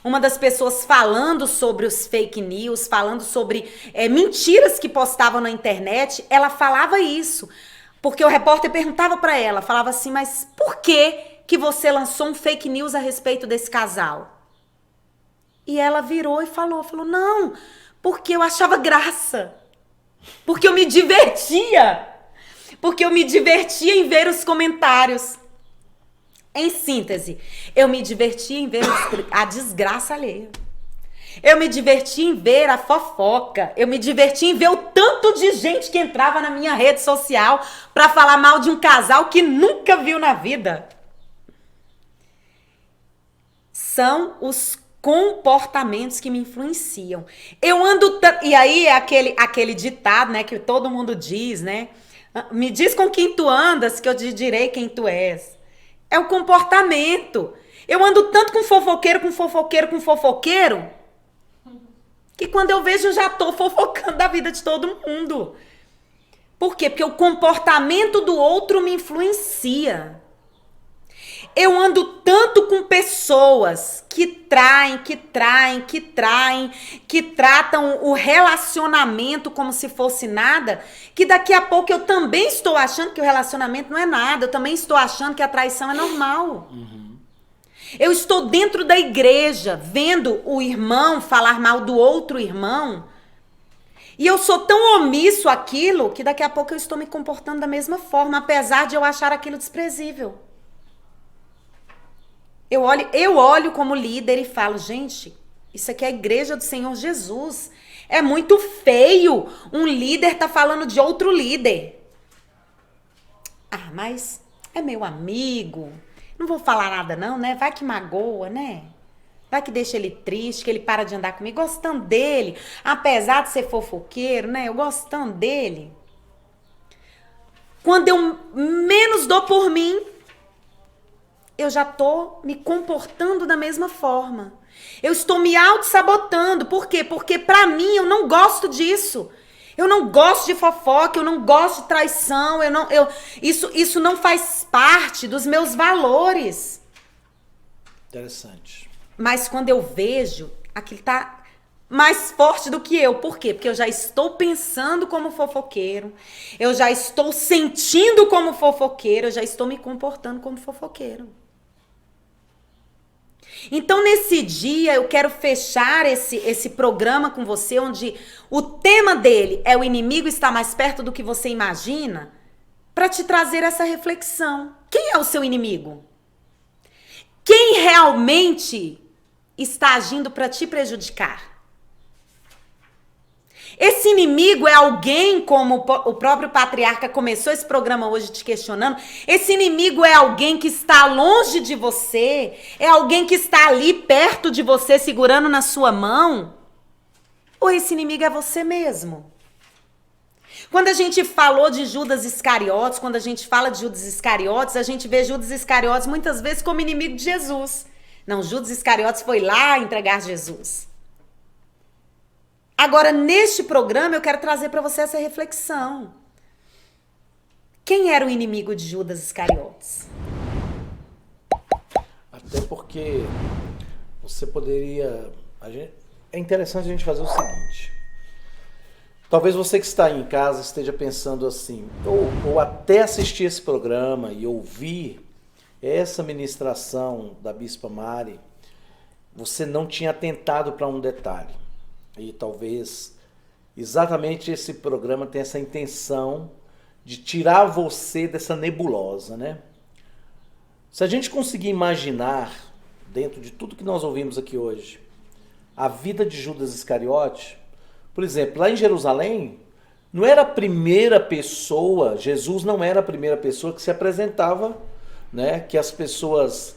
uma das pessoas falando sobre os fake news, falando sobre mentiras que postavam na internet, ela falava isso. Porque o repórter perguntava para ela, falava assim, mas por que você lançou um fake news a respeito desse casal? E ela virou e falou, não, porque eu achava graça. Porque eu me divertia. Porque eu me divertia em ver os comentários. Em síntese, eu me divertia em ver a desgraça alheia. Eu me divertia em ver a fofoca. Eu me divertia em ver o tanto de gente que entrava na minha rede social para falar mal de um casal que nunca viu na vida. São os comportamentos que me influenciam. Eu ando... E aí é aquele ditado, né, que todo mundo diz, né? Me diz com quem tu andas que eu te direi quem tu és. É o comportamento. Eu ando tanto com fofoqueiro, que quando eu vejo eu já tô fofocando da vida de todo mundo. Por quê? Porque o comportamento do outro me influencia. Eu ando tanto com pessoas que tratam o relacionamento como se fosse nada, que daqui a pouco eu também estou achando que o relacionamento não é nada, eu também estou achando que a traição é normal. Uhum. Eu estou dentro da igreja, vendo o irmão falar mal do outro irmão, e eu sou tão omisso àquilo que daqui a pouco eu estou me comportando da mesma forma, apesar de eu achar aquilo desprezível. Eu olho como líder e falo, gente, isso aqui é a igreja do Senhor Jesus. É muito feio um líder tá falando de outro líder. Ah, mas é meu amigo. Não vou falar nada não, né? Vai que magoa, né? Vai que deixa ele triste, que ele para de andar comigo. Gostando dele, apesar de ser fofoqueiro, né? Eu gostando dele. Quando eu menos dou por mim, eu já tô me comportando da mesma forma. Eu estou me auto-sabotando. Por quê? Porque pra mim eu não gosto disso. Eu não gosto de fofoca, eu não gosto de traição, isso não faz parte dos meus valores. Interessante. Mas quando eu vejo, aquilo tá mais forte do que eu. Por quê? Porque eu já estou pensando como fofoqueiro, eu já estou sentindo como fofoqueiro, eu já estou me comportando como fofoqueiro. Então, nesse dia, eu quero fechar esse programa com você, onde o tema dele é o inimigo está mais perto do que você imagina, para te trazer essa reflexão. Quem é o seu inimigo? quem realmente está agindo para te prejudicar? Esse inimigo é alguém, como o próprio patriarca começou esse programa hoje te questionando, esse inimigo é alguém que está longe de você, é alguém que está ali perto de você, segurando na sua mão, ou esse inimigo é você mesmo? Quando a gente falou de Judas Iscariotes, quando a gente fala de Judas Iscariotes, a gente vê Judas Iscariotes muitas vezes como inimigo de Jesus. Não, Judas Iscariotes foi lá entregar Jesus. Agora, neste programa, eu quero trazer para você essa reflexão. Quem era o inimigo de Judas Iscariotes? Até porque você poderia... É interessante a gente fazer o seguinte. Talvez você que está aí em casa esteja pensando assim, ou até assistir esse programa e ouvir essa ministração da Bispa Mari, você não tinha atentado para um detalhe. E talvez exatamente esse programa tenha essa intenção de tirar você dessa nebulosa, né? Se a gente conseguir imaginar, dentro de tudo que nós ouvimos aqui hoje, a vida de Judas Iscariote, por exemplo, lá em Jerusalém, não era a primeira pessoa, Jesus não era a primeira pessoa que se apresentava, né? Que as pessoas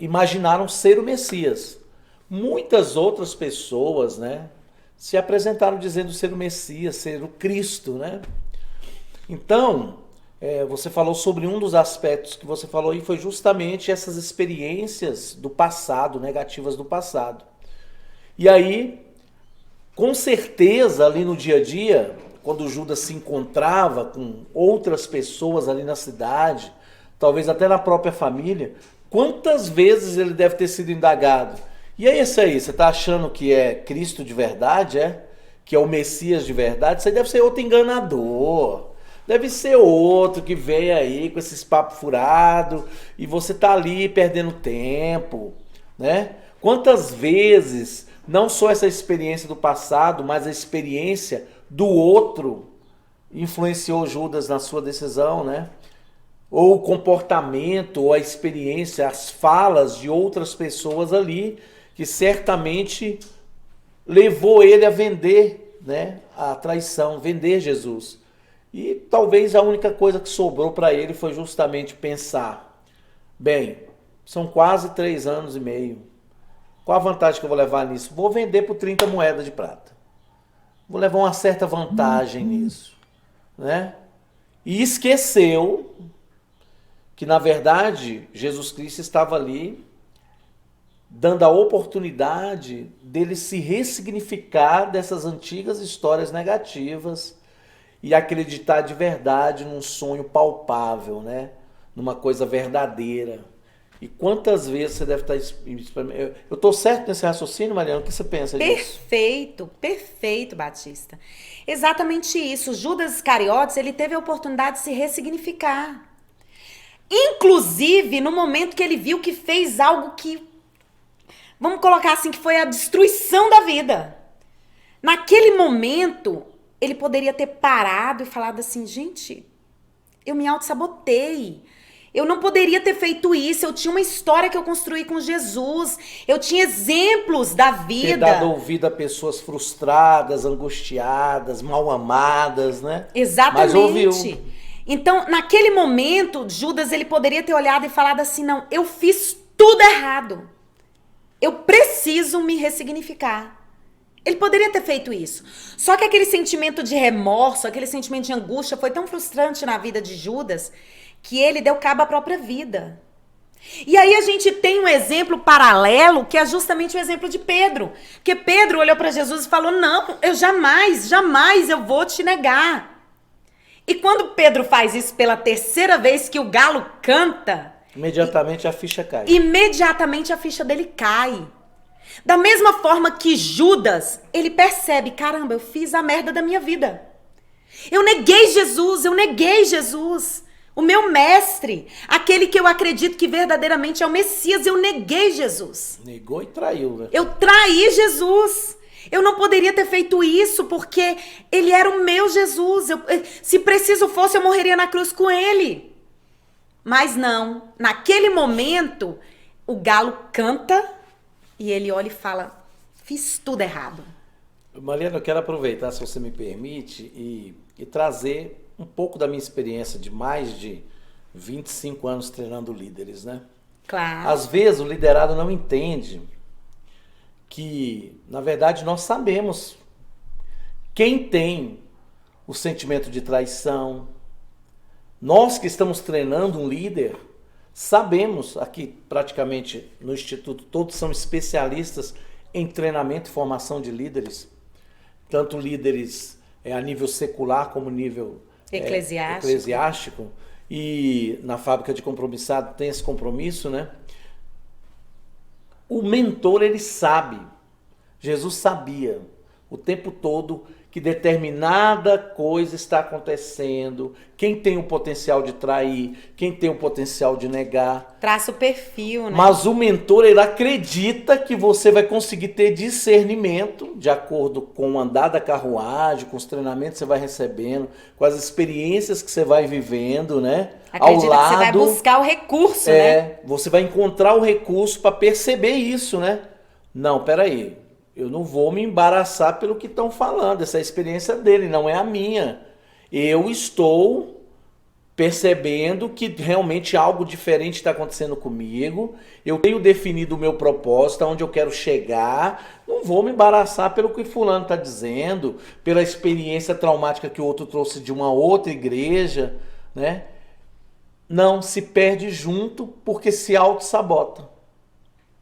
imaginaram ser o Messias. Muitas outras pessoas, né, se apresentaram dizendo ser o Messias, ser o Cristo, né? Então, você falou sobre um dos aspectos que você falou aí, foi justamente essas experiências do passado, negativas do passado. E aí, com certeza, ali no dia a dia, quando Judas se encontrava com outras pessoas ali na cidade, talvez até na própria família, quantas vezes ele deve ter sido indagado? E é isso aí, você está achando que é Cristo de verdade, que é o Messias de verdade? Você deve ser outro enganador, deve ser outro que veio aí com esses papos furados e você está ali perdendo tempo, né? Quantas vezes, não só essa experiência do passado, mas a experiência do outro influenciou Judas na sua decisão, né? Ou o comportamento, ou a experiência, as falas de outras pessoas ali, que certamente levou ele a vender, né, a traição, vender Jesus. E talvez a única coisa que sobrou para ele foi justamente pensar, bem, são quase 3 anos e meio, qual a vantagem que eu vou levar nisso? Vou vender por 30 moedas de prata. Vou levar uma certa vantagem nisso, né? E esqueceu que, na verdade, Jesus Cristo estava ali dando a oportunidade dele se ressignificar dessas antigas histórias negativas e acreditar de verdade num sonho palpável, né? Numa coisa verdadeira. E quantas vezes você deve estar... Eu estou certo nesse raciocínio, Mariana? O que você pensa disso? Perfeito, perfeito, Batista. Exatamente isso. Judas Iscariotes, ele teve a oportunidade de se ressignificar. Inclusive, no momento que ele viu que fez algo que, vamos colocar assim, que foi a destruição da vida. Naquele momento, ele poderia ter parado e falado assim, gente, eu me auto-sabotei. Eu não poderia ter feito isso, eu tinha uma história que eu construí com Jesus, eu tinha exemplos da vida. Ter dado ouvido a pessoas frustradas, angustiadas, mal amadas, né? Exatamente. Mas ouviu. Então, naquele momento, Judas, ele poderia ter olhado e falado assim, não, eu fiz tudo errado. Eu preciso me ressignificar. Ele poderia ter feito isso. Só que aquele sentimento de remorso, aquele sentimento de angústia foi tão frustrante na vida de Judas que ele deu cabo à própria vida. E aí a gente tem um exemplo paralelo, que é justamente o exemplo de Pedro. Porque Pedro olhou para Jesus e falou, não, eu jamais eu vou te negar. E quando Pedro faz isso pela 3ª vez que o galo canta... Imediatamente a ficha cai. Imediatamente a ficha dele cai. Da mesma forma que Judas, ele percebe, caramba, eu fiz a merda da minha vida. Eu neguei Jesus. O meu mestre, aquele que eu acredito que verdadeiramente é o Messias, eu neguei Jesus. Negou e traiu, né? Eu traí Jesus. Eu não poderia ter feito isso porque ele era o meu Jesus. Se preciso fosse, eu morreria na cruz com ele. Mas não. Naquele momento, o galo canta e ele olha e fala, fiz tudo errado. Mariana, eu quero aproveitar, se você me permite, e trazer um pouco da minha experiência de mais de 25 anos treinando líderes, né? Claro. Às vezes o liderado não entende que, na verdade, nós sabemos quem tem o sentimento de traição. Nós que estamos treinando um líder, sabemos, aqui praticamente no Instituto, todos são especialistas em treinamento e formação de líderes, tanto líderes a nível secular como nível eclesiástico. E na fábrica de compromissado tem esse compromisso, né? O mentor, ele sabe, Jesus sabia o tempo todo que determinada coisa está acontecendo, quem tem o potencial de trair, quem tem o potencial de negar. Traça o perfil, né? Mas o mentor, ele acredita que você vai conseguir ter discernimento de acordo com o andar da carruagem, com os treinamentos que você vai recebendo, com as experiências que você vai vivendo, né? Acredita ao lado, que você vai buscar o recurso, né? Você vai encontrar o recurso para perceber isso, né? Não, peraí. Eu não vou me embaraçar pelo que estão falando. Essa é a experiência dele, não é a minha. Eu estou percebendo que realmente algo diferente está acontecendo comigo. Eu tenho definido o meu propósito, aonde eu quero chegar. Não vou me embaraçar pelo que fulano está dizendo, pela experiência traumática que o outro trouxe de uma outra igreja, né? Não, se perde junto porque se auto-sabota,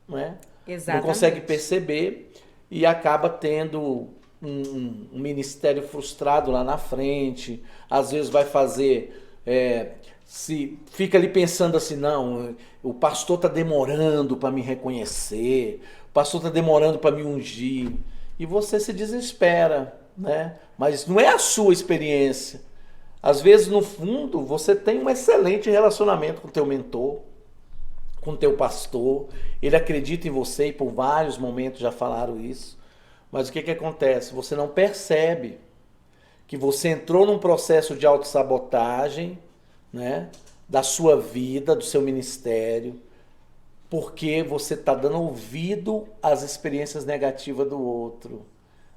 né? Exatamente. Não consegue perceber e acaba tendo um ministério frustrado lá na frente. Às vezes vai fazer, se fica ali pensando assim, não, o pastor está demorando para me reconhecer, o pastor está demorando para me ungir. E você se desespera, né? Mas não é a sua experiência. Às vezes, no fundo, você tem um excelente relacionamento com o teu mentor, com o teu pastor, ele acredita em você e por vários momentos já falaram isso, mas o que acontece? Você não percebe que você entrou num processo de autossabotagem, né, da sua vida, do seu ministério, porque você está dando ouvido às experiências negativas do outro,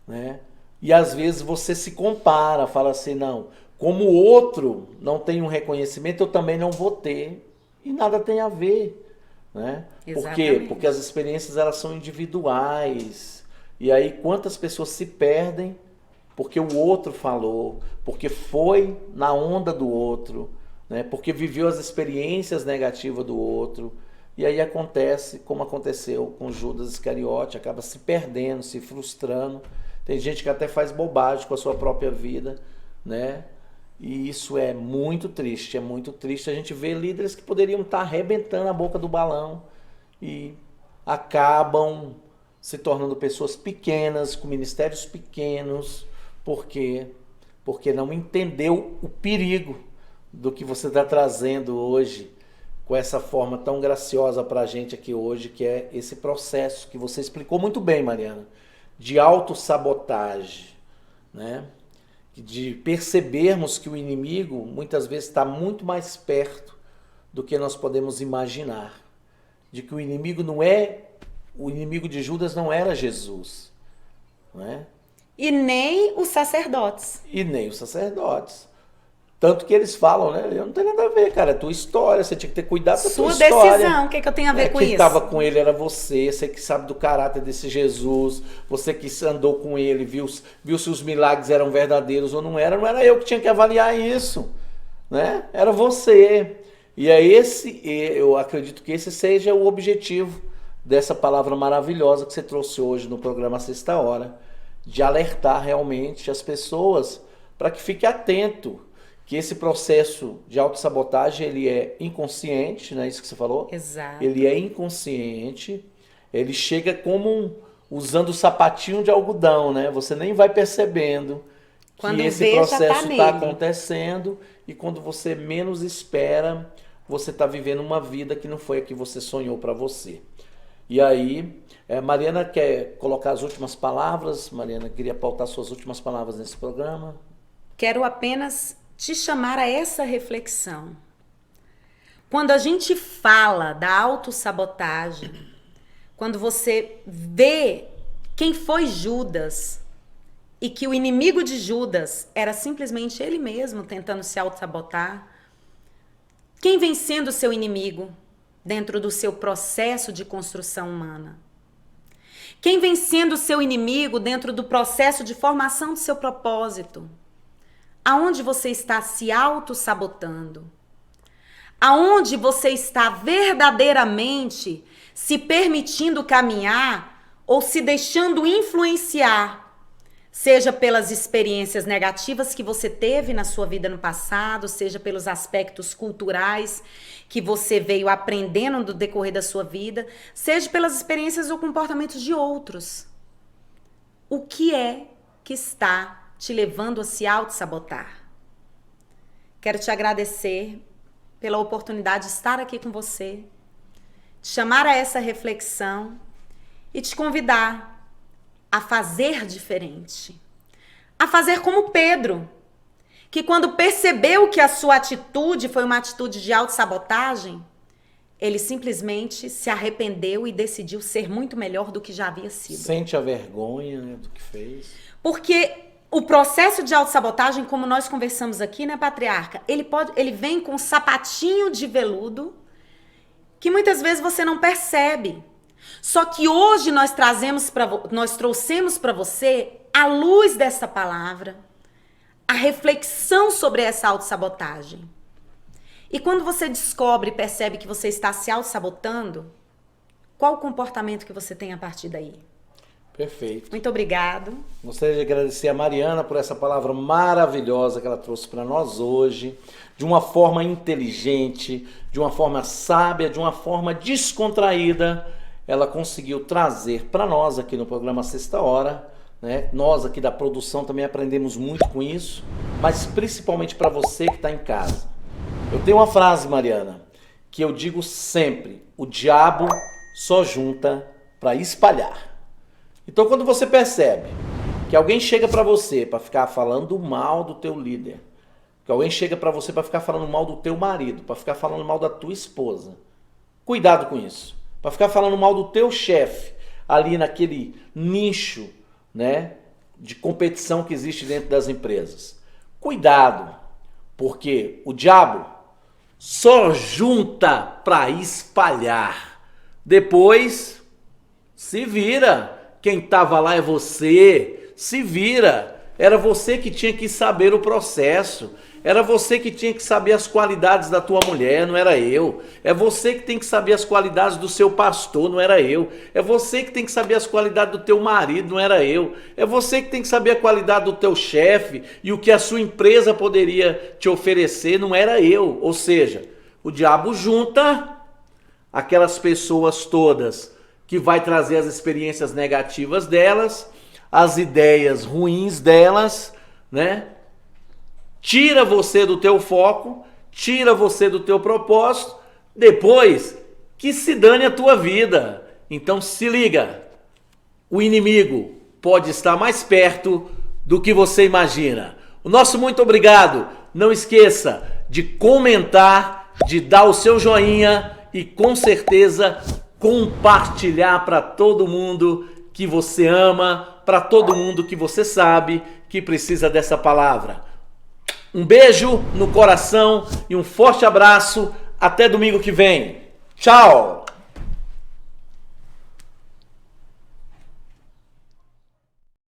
né? E às vezes você se compara, fala assim, não, como o outro não tem um reconhecimento, eu também não vou ter, e nada tem a ver. Né? Por quê? Porque as experiências elas são individuais. E aí quantas pessoas se perdem porque o outro falou, porque foi na onda do outro, né? Porque viveu as experiências negativas do outro. E aí acontece como aconteceu com Judas Iscariote, acaba se perdendo, se frustrando. Tem gente que até faz bobagem com a sua própria vida, né? E isso é muito triste, é muito triste. A gente vê líderes que poderiam estar arrebentando a boca do balão e acabam se tornando pessoas pequenas, com ministérios pequenos, porque não entendeu o perigo do que você está trazendo hoje, com essa forma tão graciosa para a gente aqui hoje, que é esse processo que você explicou muito bem, Mariana, de autossabotagem, né? De percebermos que o inimigo muitas vezes está muito mais perto do que nós podemos imaginar. De que o inimigo o inimigo de Judas não era Jesus, né? E nem os sacerdotes. E nem os sacerdotes. Tanto que eles falam, né? Eu não tenho nada a ver, cara. É tua história, você tinha que ter cuidado da tua história. Sua decisão, o que eu tenho a ver com isso? Quem estava com ele era você que sabe do caráter desse Jesus, você que andou com ele, viu se os milagres eram verdadeiros ou não era eu que tinha que avaliar isso, né? Era você. E é eu acredito que esse seja o objetivo dessa palavra maravilhosa que você trouxe hoje no programa Sexta Hora, de alertar realmente as pessoas para que fique atento, que esse processo de autossabotagem, ele é inconsciente, não é isso que você falou? Exato. Ele é inconsciente, ele chega como usando o sapatinho de algodão, né? Você nem vai percebendo quando que esse processo está acontecendo, e quando você menos espera, você está vivendo uma vida que não foi a que você sonhou para você. E aí, Mariana quer colocar as últimas palavras. Mariana, queria pautar suas últimas palavras nesse programa. Quero apenas te chamar a essa reflexão. Quando a gente fala da autossabotagem, quando você vê quem foi Judas e que o inimigo de Judas era simplesmente ele mesmo tentando se autossabotar, quem vem sendo seu inimigo dentro do seu processo de construção humana? Quem vem sendo seu inimigo dentro do processo de formação do seu propósito? Aonde você está se auto-sabotando? Aonde você está verdadeiramente se permitindo caminhar ou se deixando influenciar? Seja pelas experiências negativas que você teve na sua vida no passado, seja pelos aspectos culturais que você veio aprendendo no decorrer da sua vida, seja pelas experiências ou comportamentos de outros. O que é que está te levando a se auto-sabotar? Quero te agradecer pela oportunidade de estar aqui com você, te chamar a essa reflexão e te convidar a fazer diferente. A fazer como Pedro, que quando percebeu que a sua atitude foi uma atitude de autossabotagem, ele simplesmente se arrependeu e decidiu ser muito melhor do que já havia sido. Sente a vergonha, né, do que fez. Porque o processo de autossabotagem, como nós conversamos aqui, né, patriarca, ele vem com um sapatinho de veludo que muitas vezes você não percebe. Só que hoje nós trouxemos para você, à luz dessa palavra, a reflexão sobre essa autossabotagem. E quando você descobre e percebe que você está se autossabotando, qual o comportamento que você tem a partir daí? Perfeito. Muito obrigado. Gostaria de agradecer a Mariana por essa palavra maravilhosa que ela trouxe para nós hoje, de uma forma inteligente, de uma forma sábia, de uma forma descontraída. Ela conseguiu trazer para nós aqui no programa Sexta Hora, né? Nós aqui da produção também aprendemos muito com isso, mas principalmente para você que está em casa. Eu tenho uma frase, Mariana, que eu digo sempre: o diabo só junta para espalhar. Então, quando você percebe que alguém chega para você para ficar falando mal do teu líder, que alguém chega para você para ficar falando mal do teu marido, para ficar falando mal da tua esposa, cuidado com isso. Para ficar falando mal do teu chefe ali naquele nicho, né, de competição que existe dentro das empresas. Cuidado, porque o diabo só junta para espalhar. Depois se vira. Quem estava lá é você. Se vira. Era você que tinha que saber o processo. Era você que tinha que saber as qualidades da tua mulher, não era eu. É você que tem que saber as qualidades do seu pastor, não era eu. É você que tem que saber as qualidades do teu marido, não era eu. É você que tem que saber a qualidade do teu chefe e o que a sua empresa poderia te oferecer, não era eu. Ou seja, o diabo junta aquelas pessoas todas que vai trazer as experiências negativas delas, as ideias ruins delas, né? Tira você do teu foco, tira você do teu propósito, depois que se dane a tua vida. Então se liga, o inimigo pode estar mais perto do que você imagina. O nosso muito obrigado. Não esqueça de comentar, de dar o seu joinha e com certeza compartilhar para todo mundo que você ama, para todo mundo que você sabe que precisa dessa palavra. Um beijo no coração e um forte abraço. Até domingo que vem. Tchau!